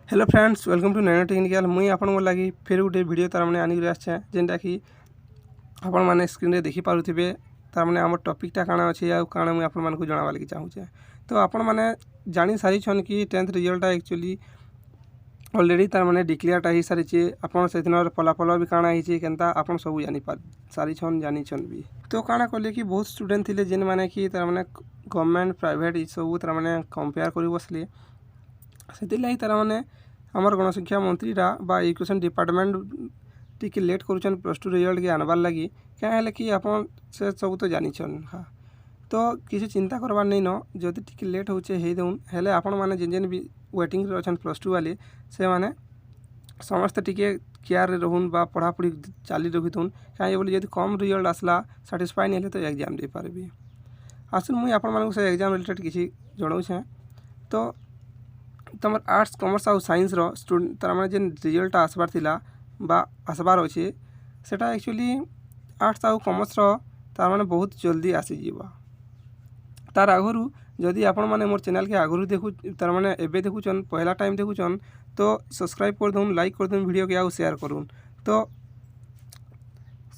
Hello friends, welcome to Nano Technical. मुई आपण लगी फिर गोटे वीडियो तार मैंने आनिक आसे जेनटा कि आपण मैंने स्क्रीन रे देखि पारुथिबे। तार मैंने आम टॉपिकटा काଣା अच्छे आ काଣା मुई आपण मानकु जणावा लगी चाहूचे। तो आपण मैंने जानी सारी छन कि 10th रिजल्ट एक्चुअली ऑलरेडी तार मैंने डिक्लेयरटा हो सारी। आपण से दिन फलाफल भी काଣା होइए केनता आपण सब जानी सारी छन जानी छन भी। तो काଣା कले कि बहुत स्टूडेंट थिले जेन माने कि तार मैंने गवर्नमेंट प्राइवेट ई सब तार मैंने कंपेयर करि बसले। से तार मैंने आमर गणशिक्षा मंत्रीटा बा एजुकेशन डिपार्टमेंट टी लेट करुचन प्लस टू रिजल्ट के आनबार लगी क्या कि आप से सब तो जानीछन। हाँ, तो किसी चिंता करवार नहीं न जदि टी लेट होचे दउन हेले आपण माने जेन जेन भी वेटिंग रे अछन प्लस टू वाले से माने समस्त टिके केयर रे रहून बा पढ़ापढ़ी चाली रखिथुन। कहीं बोली जब कम रिजल्ट आसला साटिस्फाई नहीं तो एग्जाम दे पारबी। आसन मुई आपण मानक से एग्जाम रिलेटेड किसी जणाऊछे। तो तुम आर्ट्स कॉमर्स और साइंस रो स्टूडेंट तार माने जेन रिजल्ट आसबार थिला बा आसबार अच्छे सेटा एक्चुअली आर्ट्स और कॉमर्स रो तार माने बहुत जल्दी आसी जीवा। तार आगरू जदि आपण माने मोर चैनल के आगरू देखु तार माने एबे देखुचन पहला टाइम देखुचन तो सब्सक्राइब कर दून, लाइक कर दून वीडियो के आउ शेयर करूँ। तो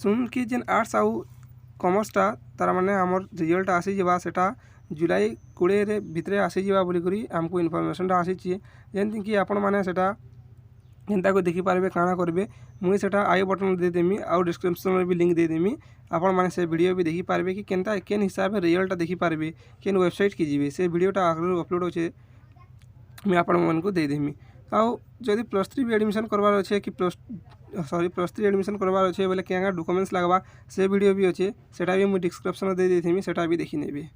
सुन कि जेन आर्ट्स आउ कॉमर्सटा तार माने आमर रिजल्ट आसी जीवा सेटा जुलाई 20 भितर आसीजा बोलिकी आमको इनफर्मेशनटा आसी जेमती कि आपण मैंने एंता को देखिपारे काଣା करेंगे मुई सेटा आई बटन दे देमी आउ डिस्क्रिप्शन में भी लिंक दे देमी। आपण मैंने से वीडियो भी देखिपारे कि केनता केन हिसाब से रिजल्ट देखिपारे केन वेबसाइट की जी से वीडियोटा आगे अपलोड होचे मुझे आपण मानक देदेमी। आउ जदि प्लस 3 भी एडमिशन करवार अच्छे कि प्लस 3 एडमिशन करवार अच्छे बोले क्या डॉक्यूमेंट्स लगवा से वीडियो भी अच्छे सेटा भी मुझे डिस्क्रिप्शन दे देमी सेटा भी देखी नेबे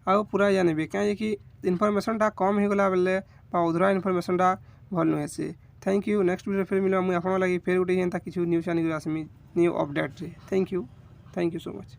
आउ पूरा जाने कहीं इनफर्मेशनटा कम हो गला बेले अधुरा इनफर्मेशनटा भल नुहे से। Thank you. नेक्स्ट वीडियो फिर मिलवा मुझे आप लगी फिर गोटे किसी न्यूज आनिक आसमी न्यू अपडेट रे। Thank you so much.